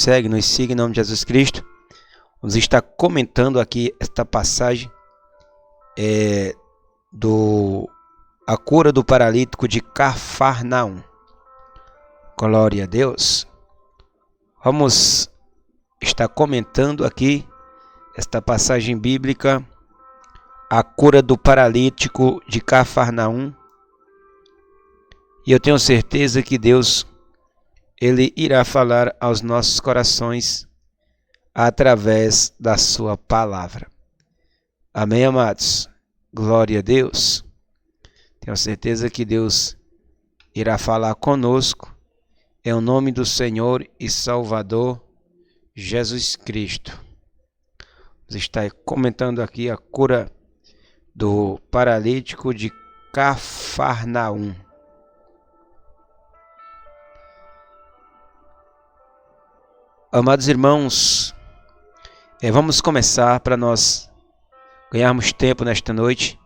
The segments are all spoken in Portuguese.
Nos siga em nome de Jesus Cristo. Vamos estar comentando aqui esta passagem a cura do paralítico de Cafarnaum. Glória a Deus. Vamos estar comentando aqui esta passagem bíblica, a cura do paralítico de Cafarnaum. E eu tenho certeza que Deus, Ele irá falar aos nossos corações através da sua palavra. Amém, amados? Glória a Deus. Tenho certeza que Deus irá falar conosco em nome do Senhor e Salvador Jesus Cristo. Vamos estar comentando aqui a cura do paralítico de Cafarnaum. Amados irmãos, vamos começar para nós ganharmos tempo nesta noite,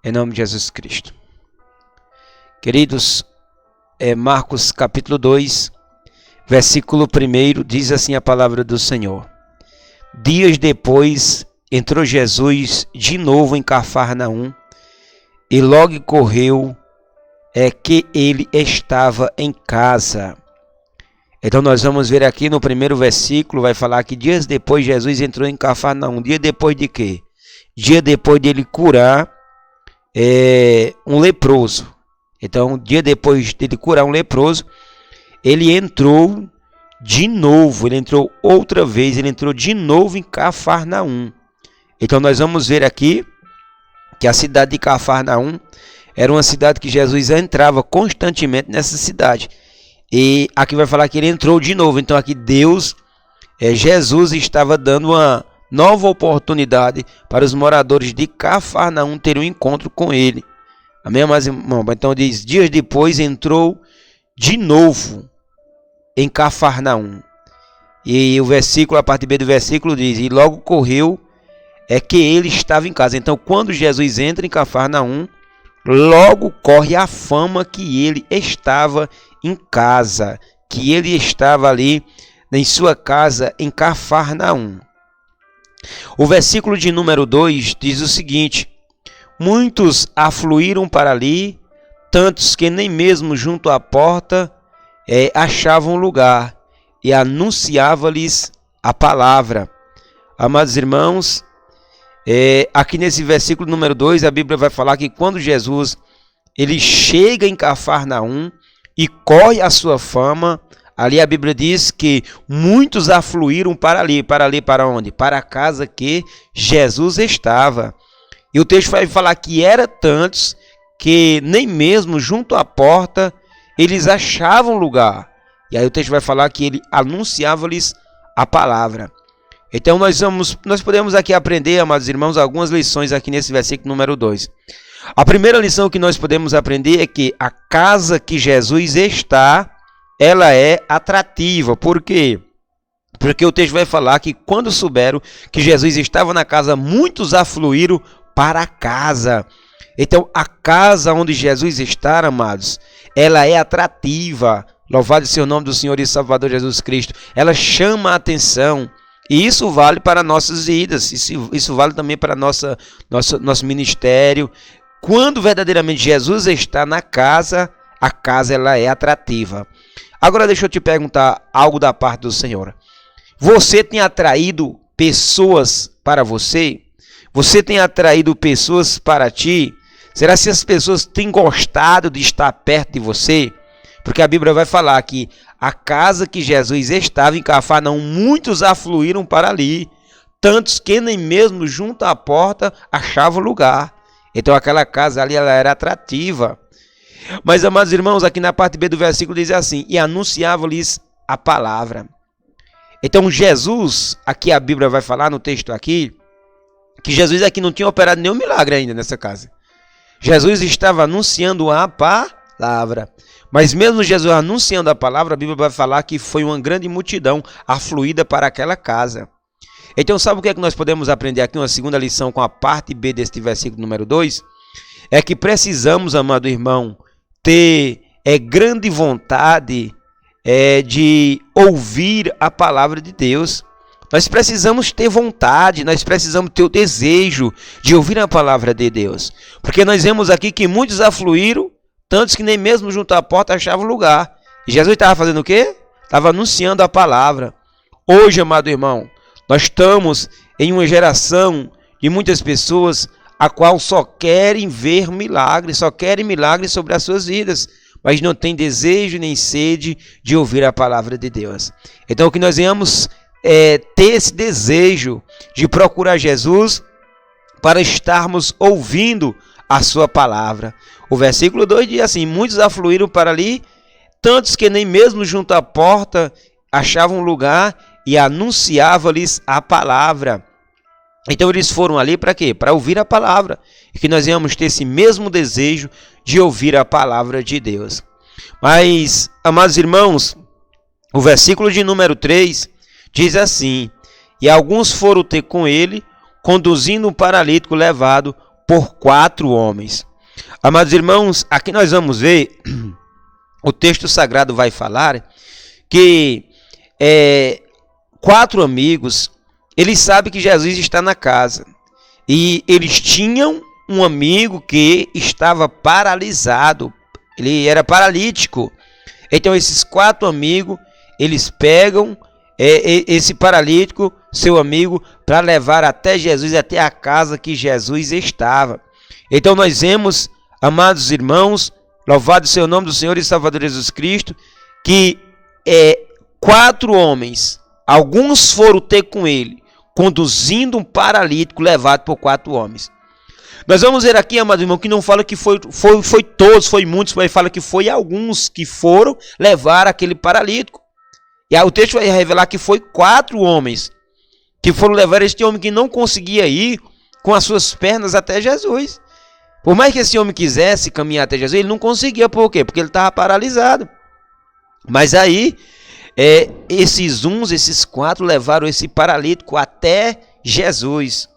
em nome de Jesus Cristo. Queridos, Marcos capítulo 2, versículo 1, diz assim a palavra do Senhor. Dias depois, entrou Jesus de novo em Cafarnaum, e logo correu que ele estava em casa. Então nós vamos ver aqui no primeiro versículo, vai falar que dias depois Jesus entrou em Cafarnaum. Dia depois de quê? Dia depois de ele curar um leproso. Então, dia depois de ele curar um leproso, ele entrou de novo, ele entrou outra vez, ele entrou de novo em Cafarnaum. Então nós vamos ver aqui que a cidade de Cafarnaum era uma cidade que Jesus entrava constantemente nessa cidade. E aqui vai falar que ele entrou de novo. Então aqui Jesus estava dando uma nova oportunidade para os moradores de Cafarnaum terem um encontro com ele. Amém, mas irmão? Então diz, dias depois entrou de novo em Cafarnaum. E o versículo, a parte B do versículo diz, e logo correu que ele estava em casa. Então quando Jesus entra em Cafarnaum, logo corre a fama que ele estava em casa, que ele estava ali em sua casa em Cafarnaum. O versículo de número 2 diz o seguinte: muitos afluíram para ali, tantos que nem mesmo junto à porta achavam lugar, e anunciava-lhes a palavra. Amados irmãos, aqui nesse versículo número 2, a Bíblia vai falar que quando Jesus ele chega em Cafarnaum e corre a sua fama, ali a Bíblia diz que muitos afluíram para onde? Para a casa que Jesus estava. E o texto vai falar que era tantos que nem mesmo junto à porta eles achavam lugar. E aí o texto vai falar que ele anunciava-lhes a palavra. Então nós podemos aqui aprender, amados irmãos, algumas lições aqui nesse versículo número 2. A primeira lição que nós podemos aprender é que a casa que Jesus está, ela é atrativa. Por quê? Porque o texto vai falar que quando souberam que Jesus estava na casa, muitos afluíram para a casa. Então a casa onde Jesus está, amados, ela é atrativa. Louvado seja o nome do Senhor e Salvador Jesus Cristo. Ela chama a atenção. E isso vale para nossas vidas, isso vale também para nosso ministério. Quando verdadeiramente Jesus está na casa, a casa ela é atrativa. Agora deixa eu te perguntar algo da parte do Senhor. Você tem atraído pessoas para você? Você tem atraído pessoas para ti? Será que as pessoas têm gostado de estar perto de você? Porque a Bíblia vai falar que a casa que Jesus estava em Cafarnaum, muitos afluíram para ali, tantos que nem mesmo junto à porta achavam lugar. Então aquela casa ali ela era atrativa. Mas, amados irmãos, aqui na parte B do versículo diz assim, e anunciava-lhes a palavra. Então Jesus, aqui a Bíblia vai falar no texto aqui, que Jesus aqui não tinha operado nenhum milagre ainda nessa casa. Jesus estava anunciando a palavra. Mas mesmo Jesus anunciando a palavra, a Bíblia vai falar que foi uma grande multidão afluída para aquela casa. Então sabe o que é que nós podemos aprender aqui? Uma segunda lição com a parte B deste versículo número 2. É que precisamos, amado irmão, ter grande vontade de ouvir a palavra de Deus. Nós precisamos ter vontade, nós precisamos ter o desejo de ouvir a palavra de Deus. Porque nós vemos aqui que muitos afluíram, tantos que nem mesmo junto à porta achavam lugar. E Jesus estava fazendo o quê? Estava anunciando a palavra. Hoje, amado irmão, nós estamos em uma geração de muitas pessoas a qual só querem ver milagres, só querem milagres sobre as suas vidas, mas não tem desejo nem sede de ouvir a palavra de Deus. Então, o que nós venhamos ter esse desejo de procurar Jesus para estarmos ouvindo a sua palavra. O versículo 2 diz assim: muitos afluíram para ali, tantos que nem mesmo junto à porta achavam lugar, e anunciava-lhes a palavra. Então eles foram ali para quê? Para ouvir a palavra. E que nós venhamos ter esse mesmo desejo de ouvir a palavra de Deus. Mas, amados irmãos, o versículo de número 3 diz assim: e alguns foram ter com ele, conduzindo um paralítico levado por 4 homens. Amados irmãos, aqui nós vamos ver, o texto sagrado vai falar que 4 amigos, eles sabem que Jesus está na casa. E eles tinham um amigo que estava paralisado, ele era paralítico. Então esses 4 amigos, eles pegam esse paralítico, seu amigo, para levar até Jesus, até a casa que Jesus estava. Então nós vemos, amados irmãos, louvado seja o nome do Senhor e Salvador Jesus Cristo, que 4 homens, alguns foram ter com ele, conduzindo um paralítico levado por 4 homens. Nós vamos ver aqui, amado irmão, que não fala que foi todos, foi muitos, mas fala que foi alguns que foram levar aquele paralítico. E aí o texto vai revelar que foi 4 homens que foram levar este homem que não conseguia ir com as suas pernas até Jesus. Por mais que esse homem quisesse caminhar até Jesus, ele não conseguia. Por quê? Porque ele estava paralisado. Mas aí, esses 4 levaram esse paralítico até Jesus.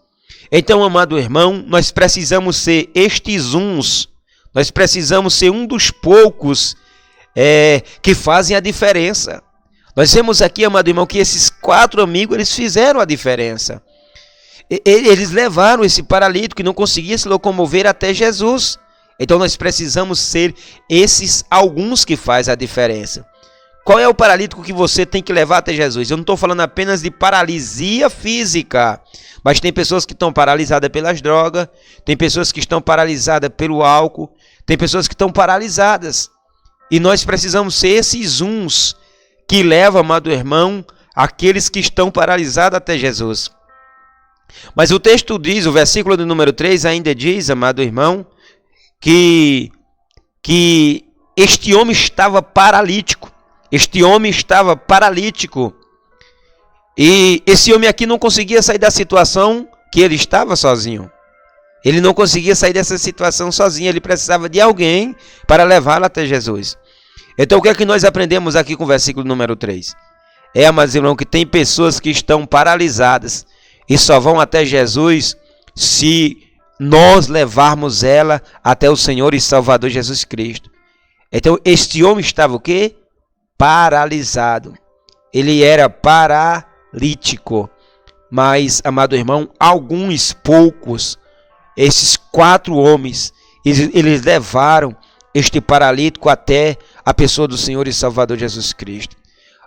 Então, amado irmão, nós precisamos ser estes uns. Nós precisamos ser um dos poucos que fazem a diferença. Nós vemos aqui, amado irmão, que esses 4 amigos, eles fizeram a diferença. Eles levaram esse paralítico que não conseguia se locomover até Jesus. Então nós precisamos ser esses alguns que fazem a diferença. Qual é o paralítico que você tem que levar até Jesus? Eu não estou falando apenas de paralisia física, mas tem pessoas que estão paralisadas pelas drogas, tem pessoas que estão paralisadas pelo álcool, tem pessoas que estão paralisadas. E nós precisamos ser esses uns que levam, amado irmão, aqueles que estão paralisados até Jesus. Mas o texto diz, o versículo do número 3 ainda diz, amado irmão, que este homem estava paralítico. Este homem estava paralítico. E esse homem aqui não conseguia sair da situação que ele estava sozinho. Ele não conseguia sair dessa situação sozinho. Ele precisava de alguém para levá-lo até Jesus. Então o que é que nós aprendemos aqui com o versículo número 3? Amados irmãos, que tem pessoas que estão paralisadas e só vão até Jesus se nós levarmos ela até o Senhor e Salvador Jesus Cristo. Então este homem estava o quê? Paralisado. Ele era paralítico. Mas, amado irmão, alguns poucos, esses 4 homens, eles levaram este paralítico até a pessoa do Senhor e Salvador Jesus Cristo.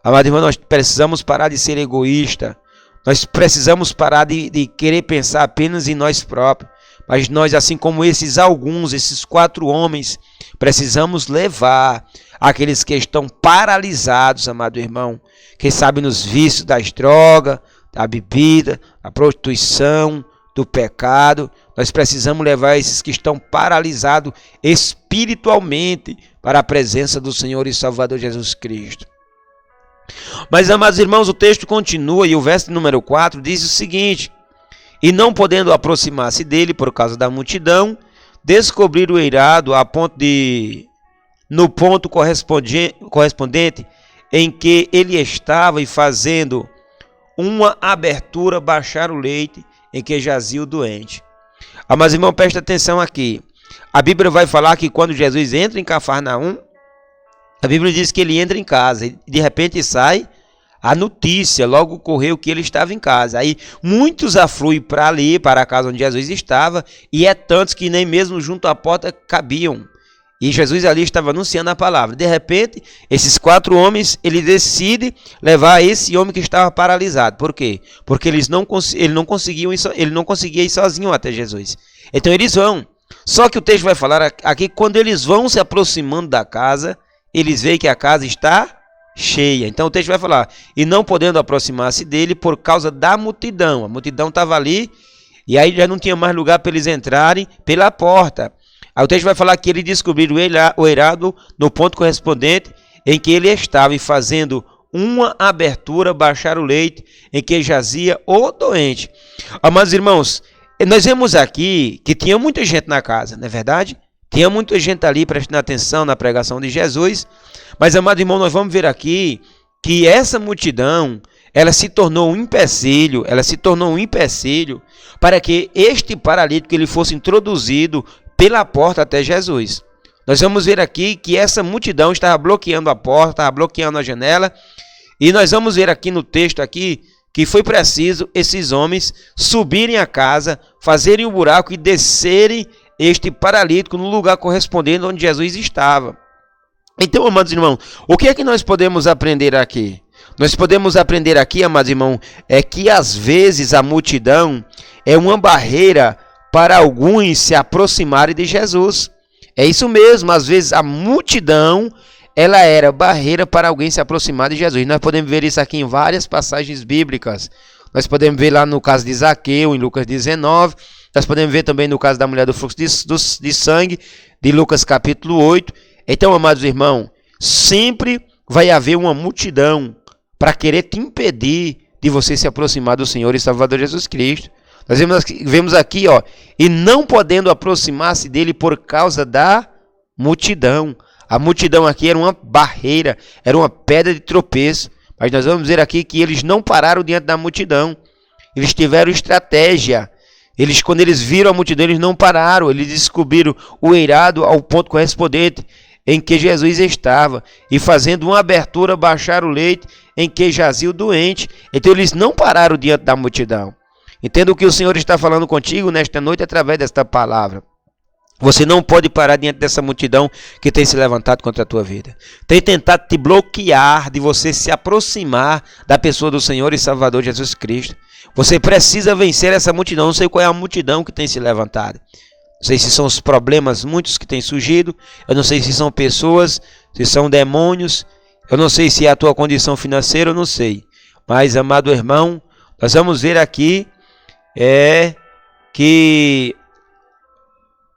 Amado irmão, nós precisamos parar de ser egoísta. Nós precisamos parar de querer pensar apenas em nós próprios. Mas nós, assim como esses 4 homens, precisamos levar aqueles que estão paralisados, amado irmão, que sabem nos vícios das drogas, da bebida, da prostituição, do pecado. Nós precisamos levar esses que estão paralisados espiritualmente para a presença do Senhor e Salvador Jesus Cristo. Mas, amados irmãos, o texto continua e o verso número 4 diz o seguinte: e não podendo aproximar-se dele por causa da multidão, descobriram o eirado no ponto correspondente em que ele estava, e fazendo uma abertura, baixaram o leite em que jazia o doente. Mas, irmão, presta atenção aqui. A Bíblia vai falar que quando Jesus entra em Cafarnaum, A Bíblia diz que ele entra em casa e de repente sai a notícia, logo correu que ele estava em casa. Aí muitos afluem para ali, para a casa onde Jesus estava, e é tantos que nem mesmo junto à porta cabiam. E Jesus ali estava anunciando a palavra. De repente, esses 4 homens, ele decide levar esse homem que estava paralisado. Por quê? Porque ele não conseguia ir sozinho até Jesus. Então eles vão. Só que o texto vai falar aqui, quando eles vão se aproximando da casa, eles veem que a casa está cheia. Então o texto vai falar, e não podendo aproximar-se dele por causa da multidão. A multidão estava ali, e aí já não tinha mais lugar para eles entrarem pela porta. Aí o texto vai falar que ele descobriu o eirado no ponto correspondente em que ele estava, e fazendo uma abertura, baixar o leito em que jazia o doente. Amados irmãos, nós vemos aqui que tinha muita gente na casa, não é verdade? Tinha muita gente ali prestando atenção na pregação de Jesus. Mas, amado irmão, nós vamos ver aqui que essa multidão, ela se tornou um empecilho, para que este paralítico ele fosse introduzido pela porta até Jesus. Nós vamos ver aqui que essa multidão estava bloqueando a porta, estava bloqueando a janela, e nós vamos ver aqui no texto aqui que foi preciso esses homens subirem a casa, fazerem um buraco e descerem este paralítico no lugar correspondente onde Jesus estava. Então, amados irmãos, o que é que nós podemos aprender aqui? Nós podemos aprender aqui, amados irmãos, é que às vezes a multidão é uma barreira para alguns se aproximarem de Jesus. É isso mesmo, às vezes a multidão, ela era barreira para alguém se aproximar de Jesus. Nós podemos ver isso aqui em várias passagens bíblicas. Nós podemos ver lá no caso de Zaqueu, em Lucas 19. Nós podemos ver também no caso da mulher do fluxo de sangue, de Lucas capítulo 8. Então, amados irmãos, sempre vai haver uma multidão para querer te impedir de você se aproximar do Senhor e Salvador Jesus Cristo. Nós vemos aqui, ó, e não podendo aproximar-se dele por causa da multidão. A multidão aqui era uma barreira, era uma pedra de tropeço. Mas nós vamos ver aqui que eles não pararam diante da multidão. Eles tiveram estratégia. Quando eles viram a multidão, eles não pararam. Eles descobriram o eirado ao ponto correspondente em que Jesus estava, e fazendo uma abertura, baixaram o leito em que jazia o doente. Então eles não pararam diante da multidão. Entenda o que o Senhor está falando contigo nesta noite através desta palavra. Você não pode parar diante dessa multidão que tem se levantado contra a tua vida. Tem tentado te bloquear de você se aproximar da pessoa do Senhor e Salvador Jesus Cristo. Você precisa vencer essa multidão. Não sei qual é a multidão que tem se levantado. Não sei se são os problemas muitos que têm surgido. Eu não sei se são pessoas, se são demônios. Eu não sei se é a tua condição financeira, eu não sei. Mas, amado irmão, nós vamos ver aqui que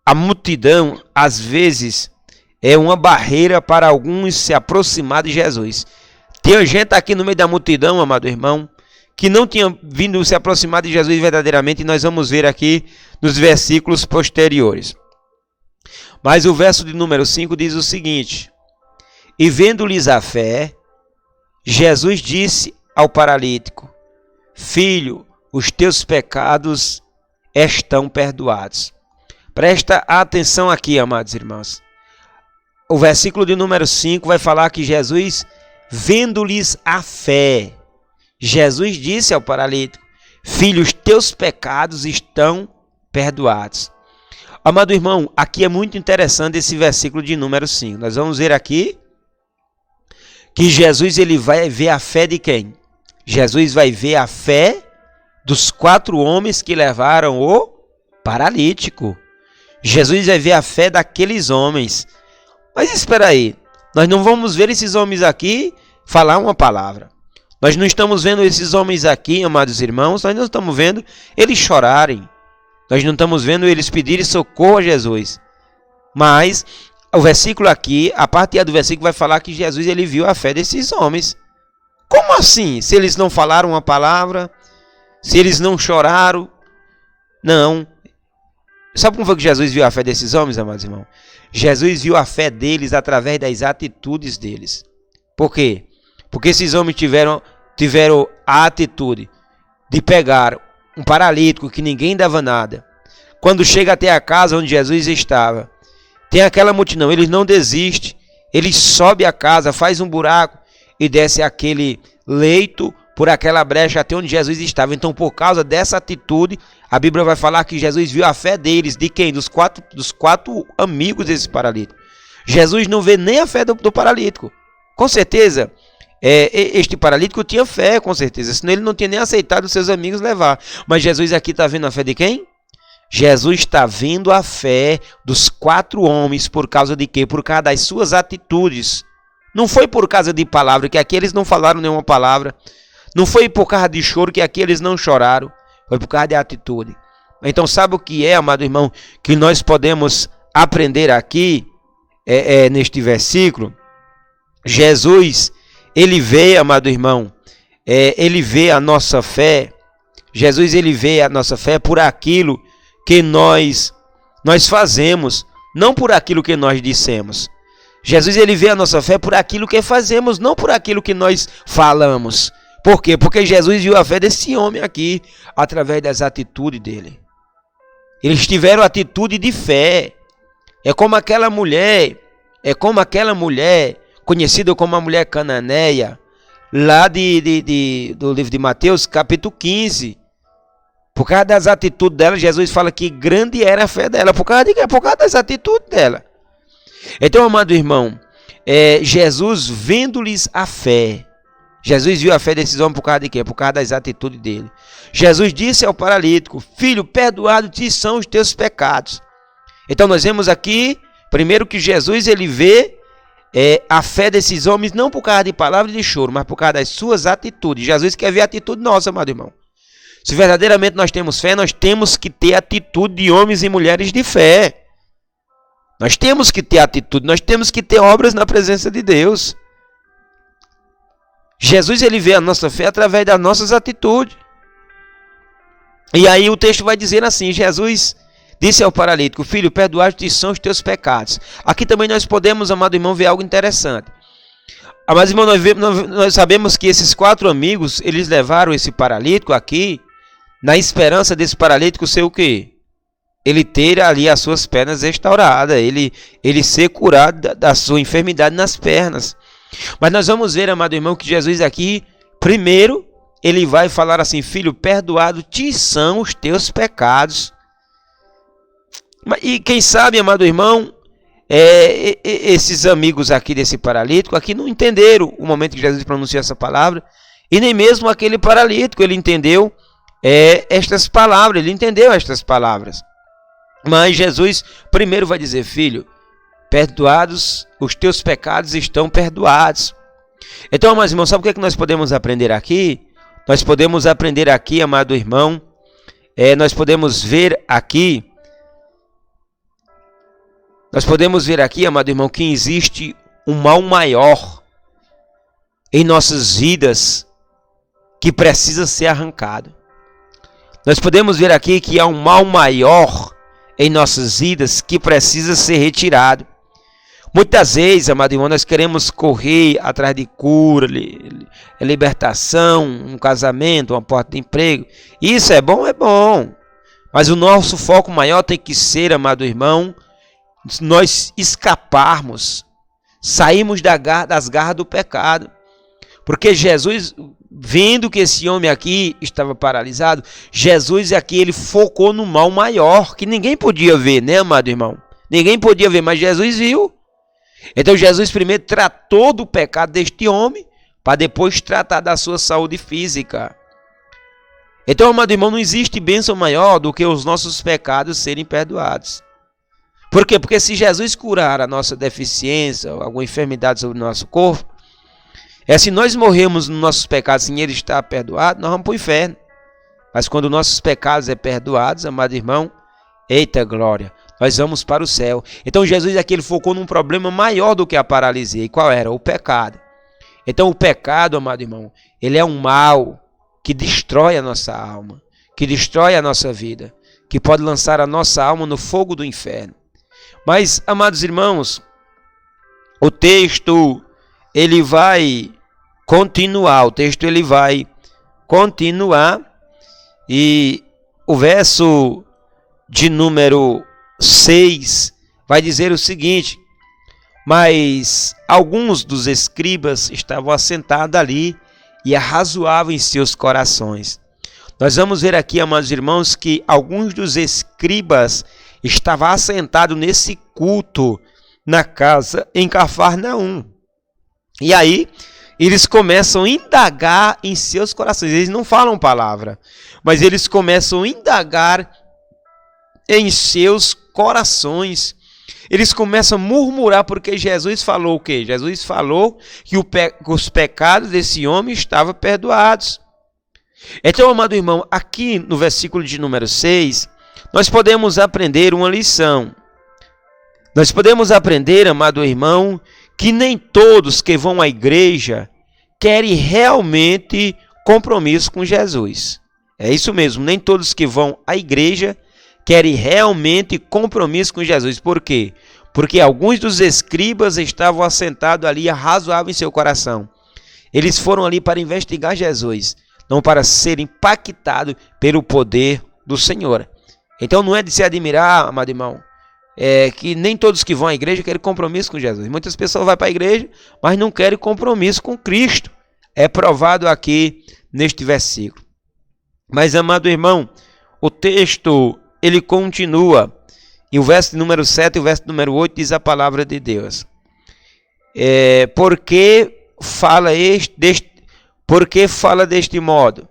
a multidão, às vezes, é uma barreira para alguns se aproximar de Jesus. Tem gente aqui no meio da multidão, amado irmão, que não tinha vindo se aproximar de Jesus verdadeiramente, e nós vamos ver aqui nos versículos posteriores. Mas o verso de número 5 diz o seguinte: e vendo-lhes a fé, Jesus disse ao paralítico: filho, os teus pecados estão perdoados. Presta atenção aqui, amados irmãos. O versículo de número 5 vai falar que Jesus, vendo-lhes a fé, Jesus disse ao paralítico: filho, os teus pecados estão perdoados. Amado irmão, aqui é muito interessante esse versículo de número 5. Nós vamos ver aqui que Jesus ele vai ver a fé de quem? Jesus vai ver a fé dos 4 homens que levaram o paralítico. Jesus vai ver a fé daqueles homens. Mas espera aí, nós não vamos ver esses homens aqui falar uma palavra. Nós não estamos vendo esses homens aqui, amados irmãos, nós não estamos vendo eles chorarem. Nós não estamos vendo eles pedirem socorro a Jesus. Mas o versículo aqui, a parte A do versículo vai falar que Jesus ele viu a fé desses homens. Como assim? Se eles não falaram uma palavra, se eles não choraram, não. Sabe como foi que Jesus viu a fé desses homens, amados irmãos? Jesus viu a fé deles através das atitudes deles. Por quê? Porque esses homens tiveram a atitude de pegar um paralítico que ninguém dava nada. Quando chega até a casa onde Jesus estava, tem aquela multidão, eles não desistem. ele sobe a casa, faz um buraco e desce aquele leito por aquela brecha até onde Jesus estava. Então, por causa dessa atitude, a Bíblia vai falar que Jesus viu a fé deles. De quem? Dos quatro amigos desse paralítico. Jesus não vê nem a fé do paralítico. Com certeza, este paralítico tinha fé, com certeza. Senão ele não tinha nem aceitado os seus amigos levar. Mas Jesus aqui está vendo a fé de quem? Jesus está vendo a fé dos 4 homens. Por causa de quê? Por causa das suas atitudes. Não foi por causa de palavra, que aqui eles não falaram nenhuma palavra. Não foi por causa de choro, que aqui eles não choraram. Foi por causa de atitude. Então, sabe o que é, amado irmão, que nós podemos aprender aqui, neste versículo? Jesus, ele vê, amado irmão, ele vê a nossa fé. Jesus, ele vê a nossa fé por aquilo que nós fazemos, não por aquilo que nós dissemos. Jesus, ele vê a nossa fé por aquilo que fazemos, não por aquilo que nós falamos. Por quê? Porque Jesus viu a fé desse homem aqui, através das atitudes dele. Eles tiveram atitude de fé. É como aquela mulher, conhecida como a mulher cananeia, lá do livro de Mateus, capítulo 15. Por causa das atitudes dela, Jesus fala que grande era a fé dela. Por causa de quê? Por causa das atitudes dela. Então, amado irmão, Jesus vendo-lhes a fé. Jesus viu a fé desses homens por causa de quê? Por causa das atitudes dele. Jesus disse ao paralítico: filho, perdoado te são os teus pecados. Então nós vemos aqui, primeiro, que Jesus, ele vê a fé desses homens não por causa de palavras de choro, mas por causa das suas atitudes. Jesus quer ver a atitude nossa, amado irmão. Se verdadeiramente nós temos fé, nós temos que ter atitude de homens e mulheres de fé. Nós temos que ter atitude, nós temos que ter obras na presença de Deus. Jesus, ele vê a nossa fé através das nossas atitudes. E aí o texto vai dizer assim: Jesus disse ao paralítico: filho, perdoados-te são os teus pecados. Aqui também nós podemos, amado irmão, ver algo interessante. Mas, irmão, nós sabemos que esses 4 amigos, eles levaram esse paralítico aqui, na esperança desse paralítico ser o quê? Ele ter ali as suas pernas restauradas, ele ser curado da sua enfermidade nas pernas. Mas nós vamos ver, amado irmão, que Jesus aqui, primeiro, ele vai falar assim: filho, perdoado te são os teus pecados. E quem sabe, amado irmão, esses amigos aqui desse paralítico, aqui não entenderam o momento que Jesus pronunciou essa palavra, e nem mesmo aquele paralítico, ele entendeu estas palavras, ele entendeu estas palavras. Mas Jesus primeiro vai dizer: filho, perdoados, os teus pecados estão perdoados. Então, meus irmãos, sabe o que nós podemos aprender aqui? Nós podemos aprender aqui, amado irmão, nós podemos ver aqui, amado irmão, que existe um mal maior em nossas vidas que precisa ser arrancado. Nós podemos ver aqui que há um mal maior em nossas vidas que precisa ser retirado. Muitas vezes, amado irmão, nós queremos correr atrás de cura, libertação, um casamento, uma porta de emprego. Isso é bom, mas o nosso foco maior tem que ser, amado irmão, nós escaparmos, sairmos das garras do pecado. Porque Jesus, vendo que esse homem aqui estava paralisado, Jesus aqui, ele focou no mal maior, que ninguém podia ver, né, amado irmão? Ninguém podia ver, mas Jesus viu. Então Jesus primeiro tratou do pecado deste homem, para depois tratar da sua saúde física. Então, amado irmão, não existe bênção maior do que os nossos pecados serem perdoados. Por quê? Porque se Jesus curar a nossa deficiência, alguma enfermidade sobre o nosso corpo, se nós morrermos nos nossos pecados sem ele estar perdoado, nós vamos para o inferno. Mas quando nossos pecados são perdoados, amado irmão, eita glória, nós vamos para o céu. Então Jesus aqui, ele focou num problema maior do que a paralisia. E qual era? O pecado. Então o pecado, amado irmão, ele é um mal que destrói a nossa alma, que destrói a nossa vida, que pode lançar a nossa alma no fogo do inferno. Mas, amados irmãos, o texto ele vai continuar, e o verso de número 6 vai dizer o seguinte: Mas alguns dos escribas estavam assentados ali e arrazoavam em seus corações. Nós vamos ver aqui, amados irmãos, que alguns dos escribas estavam assentados nesse culto na casa em Cafarnaum. E aí, eles começam a indagar em seus corações. Eles não falam palavra, mas eles começam a indagar em seus corações. Eles começam a murmurar porque Jesus falou o quê? Jesus falou que os pecados desse homem estavam perdoados. Então, amado irmão, aqui no versículo de número 6, nós podemos aprender uma lição. Nós podemos aprender, amado irmão, que nem todos que vão à igreja querem realmente compromisso com Jesus. É isso mesmo, nem todos que vão à igreja querem realmente compromisso com Jesus. Por quê? Porque alguns dos escribas estavam assentados ali e arrazoavam em seu coração. Eles foram ali para investigar Jesus, não para ser impactados pelo poder do Senhor. Então não é de se admirar, amado irmão, que nem todos que vão à igreja querem compromisso com Jesus. Muitas pessoas vão para a igreja, mas não querem compromisso com Cristo. É provado aqui neste versículo. Mas, amado irmão, o texto ele continua. E o verso número 7 e o verso número 8 diz a palavra de Deus. Porque fala deste modo?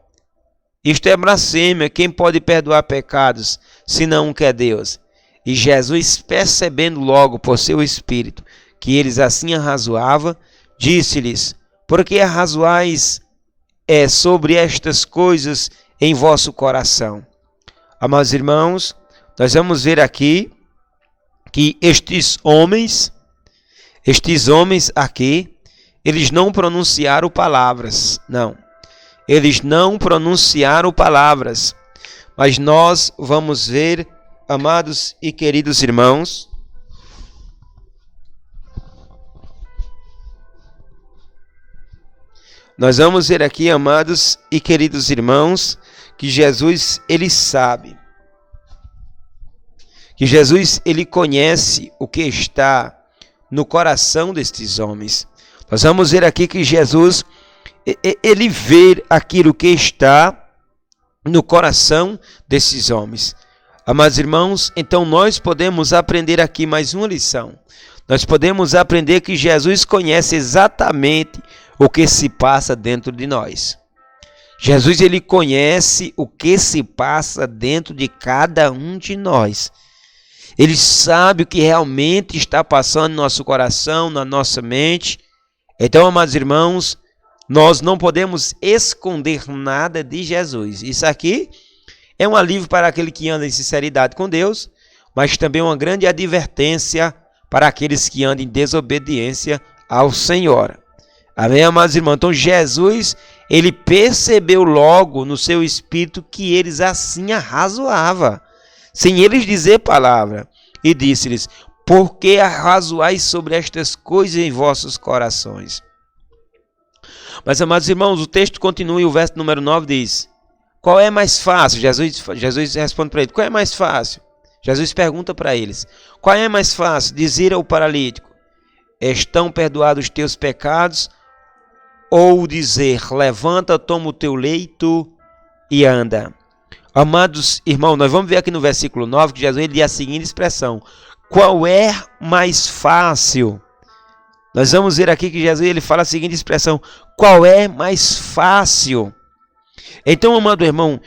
Isto é blasfêmia. Quem pode perdoar pecados, senão que é Deus? E Jesus, percebendo logo por seu espírito que eles assim arrazoavam, disse-lhes: por que arrazoais sobre estas coisas em vosso coração? Amados irmãos, nós vamos ver aqui que estes homens aqui, eles não pronunciaram palavras, não. Eles não pronunciaram palavras, mas nós vamos ver, amados e queridos irmãos, nós vamos ver aqui, amados e queridos irmãos, que Jesus, ele sabe, que Jesus, ele conhece o que está no coração destes homens. Nós vamos ver aqui que Jesus, ele vê aquilo que está no coração desses homens. Amados irmãos, então nós podemos aprender aqui mais uma lição. Nós podemos aprender que Jesus conhece exatamente o que se passa dentro de nós. Jesus, ele conhece o que se passa dentro de cada um de nós. Ele sabe o que realmente está passando no nosso coração, na nossa mente. Então, amados irmãos, nós não podemos esconder nada de Jesus. Isso aqui é um alívio para aquele que anda em sinceridade com Deus, mas também uma grande advertência para aqueles que andam em desobediência ao Senhor. Amém, amados irmãos? Então, Jesus, ele percebeu logo no seu espírito que eles assim arrazoavam, sem eles dizer palavra, e disse-lhes: por que arrazoais sobre estas coisas em vossos corações? Mas, amados irmãos, o texto continua e o verso número 9 diz: qual é mais fácil? Jesus responde para ele: qual é mais fácil? Jesus pergunta para eles: qual é mais fácil? Dizer ao paralítico: estão perdoados os teus pecados? Ou dizer: levanta, toma o teu leito e anda? Amados irmãos, nós vamos ver aqui no versículo 9 que Jesus ele diz a seguinte expressão: qual é mais fácil? Nós vamos ver aqui que Jesus ele fala a seguinte expressão: qual é mais fácil? Então, amado irmão,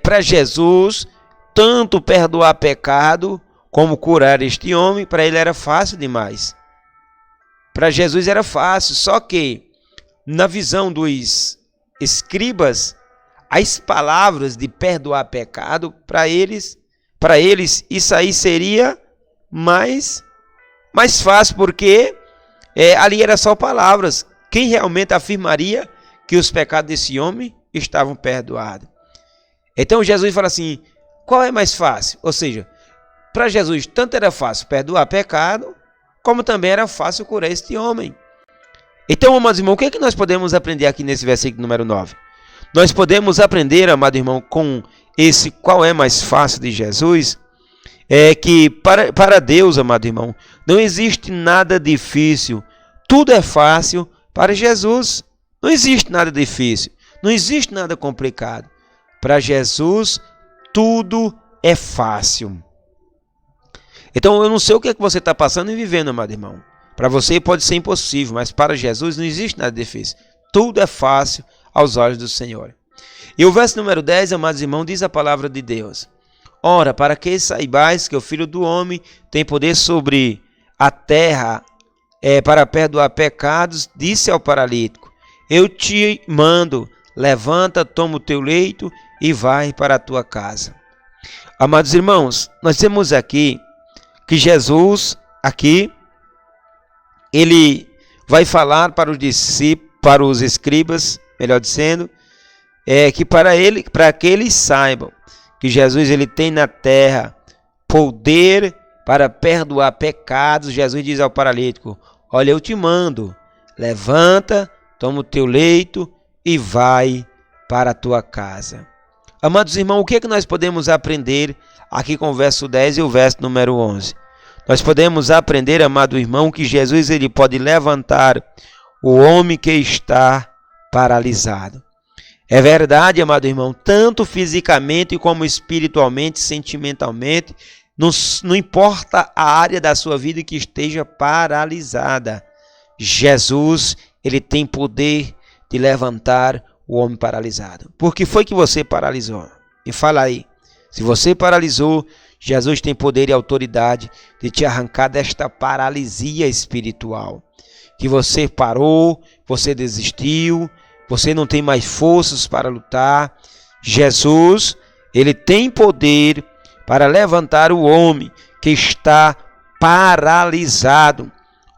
para Jesus, tanto perdoar pecado como curar este homem, para ele era fácil demais. Para Jesus era fácil, só que na visão dos escribas, as palavras de perdoar pecado, para eles isso aí seria mais fácil, porque ali era só palavras. Quem realmente afirmaria que os pecados desse homem estavam perdoados? Então Jesus fala assim: qual é mais fácil? Ou seja, para Jesus tanto era fácil perdoar pecado, como também era fácil curar este homem. Então, amados irmãos, o que é que nós podemos aprender aqui nesse versículo número 9? Nós podemos aprender, amado irmão, com esse qual é mais fácil de Jesus, que para Deus, amado irmão, Não existe nada difícil. Tudo é fácil para Jesus. Não existe nada difícil. Não existe nada complicado. Para Jesus, tudo é fácil. Então, eu não sei o que é que você está passando e vivendo, amado irmão. Para você pode ser impossível, mas para Jesus não existe nada difícil. Tudo é fácil aos olhos do Senhor. E o verso número 10, amados irmãos, diz a palavra de Deus. Ora, para que saibais que o Filho do Homem tem poder sobre a terra para perdoar pecados, disse ao paralítico, eu te mando, levanta, toma o teu leito e vai para a tua casa. Amados irmãos, nós temos aqui que Jesus, aqui, ele vai falar para os discípulos, para os escribas, melhor dizendo, que para que eles saibam que Jesus ele tem na terra poder para perdoar pecados. Jesus diz ao paralítico, olha, eu te mando, levanta, toma o teu leito e vai para a tua casa. Amados irmãos, o que é que nós podemos aprender aqui com o verso 10 e o verso número 11? Nós podemos aprender, amado irmão, que Jesus ele pode levantar o homem que está paralisado. É verdade, amado irmão, tanto fisicamente como espiritualmente, sentimentalmente, não importa a área da sua vida que esteja paralisada. Jesus, ele tem poder de levantar o homem paralisado. Por que foi que você paralisou? Me fala aí. Se você paralisou, Jesus tem poder e autoridade de te arrancar desta paralisia espiritual. Que você parou, você desistiu, você não tem mais forças para lutar. Jesus, ele tem poder para levantar o homem que está paralisado.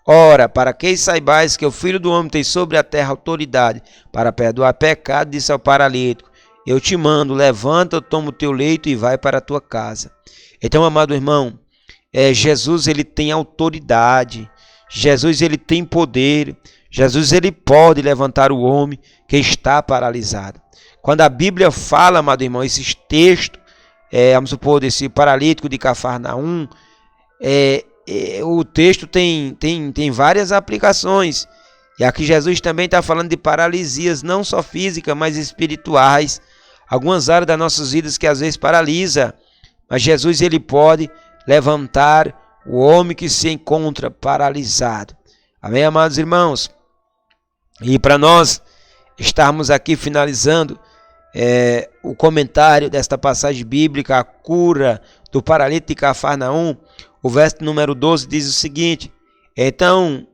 Ora, para que saibais que o Filho do Homem tem sobre a terra autoridade para perdoar pecado, disse ao paralítico, eu te mando, levanta, toma o teu leito e vai para a tua casa. Então, amado irmão, Jesus ele tem autoridade, Jesus ele tem poder, Jesus ele pode levantar o homem que está paralisado. Quando a Bíblia fala, amado irmão, esses textos, vamos supor, desse paralítico de Cafarnaum, o texto tem várias aplicações. E aqui Jesus também está falando de paralisias, não só físicas, mas espirituais. Algumas áreas das nossas vidas que às vezes paralisa, mas Jesus ele pode levantar o homem que se encontra paralisado. Amém, amados irmãos? E para nós estarmos aqui finalizando o comentário desta passagem bíblica, a cura do paralítico de Cafarnaum, o verso número 12 diz o seguinte, então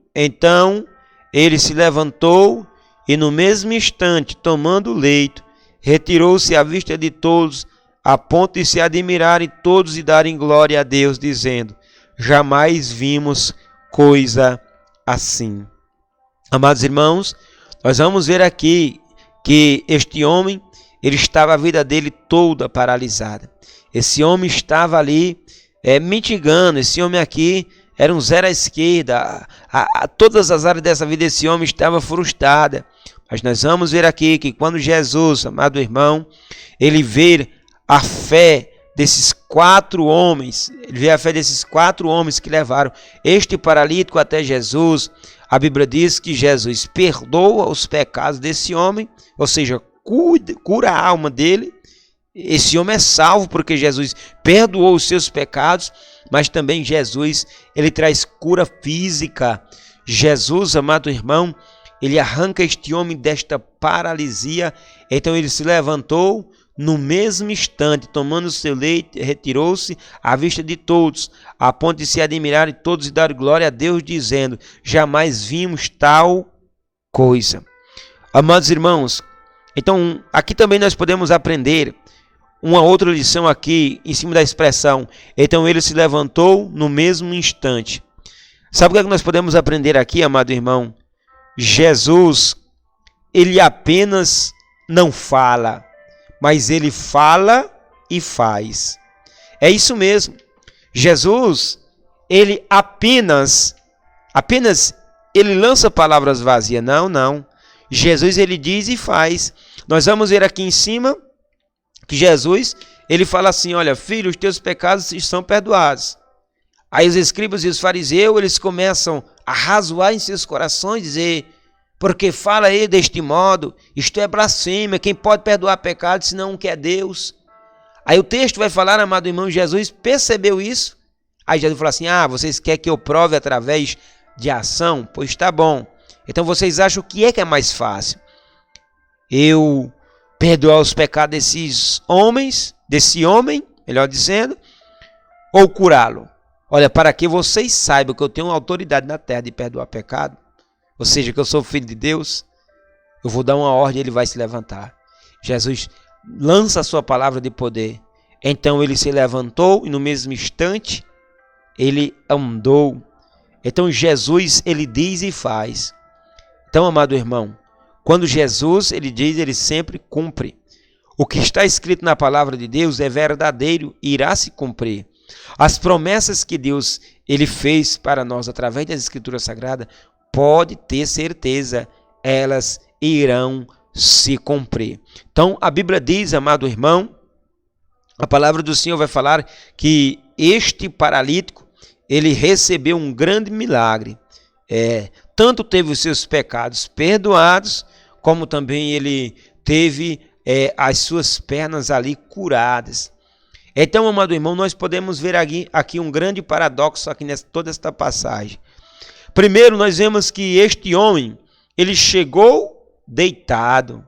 ele se levantou e no mesmo instante, tomando o leito, retirou-se à vista de todos, a ponto de se admirarem todos e darem glória a Deus, dizendo, jamais vimos coisa assim. Amados irmãos, nós vamos ver aqui que este homem, ele estava a vida dele toda paralisada. Esse homem estava ali mendigando, esse homem aqui era um zero à esquerda, todas as áreas dessa vida esse homem estava frustrada. Mas nós vamos ver aqui que quando Jesus, amado irmão, ele vê a fé desses 4 homens, ele vê a fé desses 4 homens que levaram este paralítico até Jesus, a Bíblia diz que Jesus perdoa os pecados desse homem, ou seja, cura a alma dele. Esse homem é salvo porque Jesus perdoou os seus pecados, mas também Jesus, ele traz cura física. Jesus, amado irmão, ele arranca este homem desta paralisia. Então ele se levantou no mesmo instante, tomando o seu leito, retirou-se à vista de todos, a ponto de se admirarem todos e dar glória a Deus, dizendo, jamais vimos tal coisa. Amados irmãos, então aqui também nós podemos aprender uma outra lição aqui, em cima da expressão, então ele se levantou no mesmo instante. Sabe o que é que nós podemos aprender aqui, amado irmão? Jesus, ele apenas não fala, mas ele fala e faz. É isso mesmo. Jesus, ele apenas ele lança palavras vazias. Não. Jesus, ele diz e faz. Nós vamos ver aqui em cima que Jesus, ele fala assim, olha, filho, os teus pecados estão perdoados. Aí os escribas e os fariseus, eles começam a razoar em seus corações, dizer, porque fala ele deste modo, isto é blasfêmia, quem pode perdoar pecado senão que é Deus? Aí o texto vai falar, amado irmão, Jesus percebeu isso. Aí Jesus falou assim, vocês querem que eu prove através de ação? Pois tá bom. Então vocês acham que é mais fácil? Eu perdoar os pecados desse homem, melhor dizendo, ou curá-lo? Olha, para que vocês saibam que eu tenho autoridade na terra de perdoar pecado, ou seja, que eu sou filho de Deus, eu vou dar uma ordem e ele vai se levantar. Jesus lança a sua palavra de poder. Então ele se levantou e no mesmo instante ele andou. Então Jesus, ele diz e faz. Então, amado irmão, quando Jesus, ele diz, ele sempre cumpre. O que está escrito na palavra de Deus é verdadeiro e irá se cumprir. As promessas que Deus, ele fez para nós através das Escrituras Sagradas, pode ter certeza, elas irão se cumprir. Então, a Bíblia diz, amado irmão, a palavra do Senhor vai falar que este paralítico, ele recebeu um grande milagre. Tanto teve os seus pecados perdoados, como também ele teve as suas pernas ali curadas. Então, amado irmão, nós podemos ver aqui um grande paradoxo aqui nessa toda esta passagem. Primeiro, nós vemos que este homem, ele chegou deitado,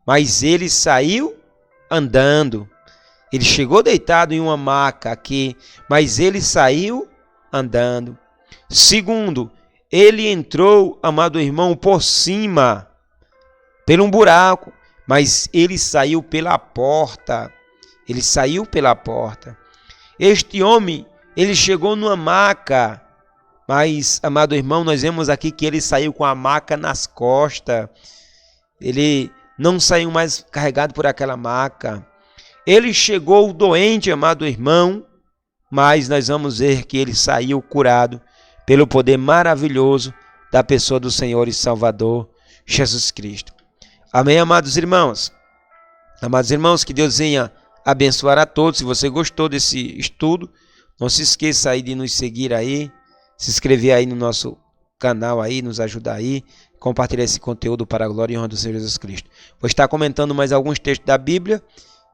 mas ele saiu andando. Ele chegou deitado em uma maca aqui, mas ele saiu andando. Segundo, ele entrou, amado irmão, por cima, por um buraco, mas ele saiu pela porta. Este homem, ele chegou numa maca, mas, amado irmão, nós vemos aqui que ele saiu com a maca nas costas. Ele não saiu mais carregado por aquela maca. Ele chegou doente, amado irmão, mas nós vamos ver que ele saiu curado pelo poder maravilhoso da pessoa do Senhor e Salvador Jesus Cristo. Amém, amados irmãos? Amados irmãos, que Deus venha abençoar a todos. Se você gostou desse estudo, não se esqueça aí de nos seguir aí, se inscrever aí no nosso canal aí, nos ajudar aí, compartilhar esse conteúdo para a glória e honra do Senhor Jesus Cristo. Vou estar comentando mais alguns textos da Bíblia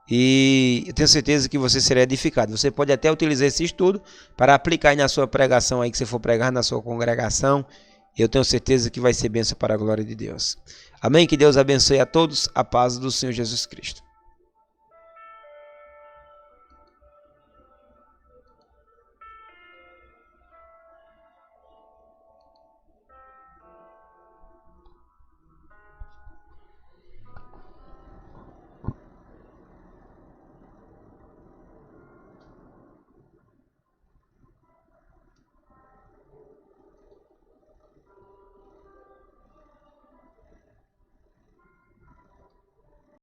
e eu tenho certeza que você será edificado. Você pode até utilizar esse estudo para aplicar aí na sua pregação aí que você for pregar na sua congregação. Eu tenho certeza que vai ser bênção para a glória de Deus. Amém? Que Deus abençoe a todos. A paz do Senhor Jesus Cristo.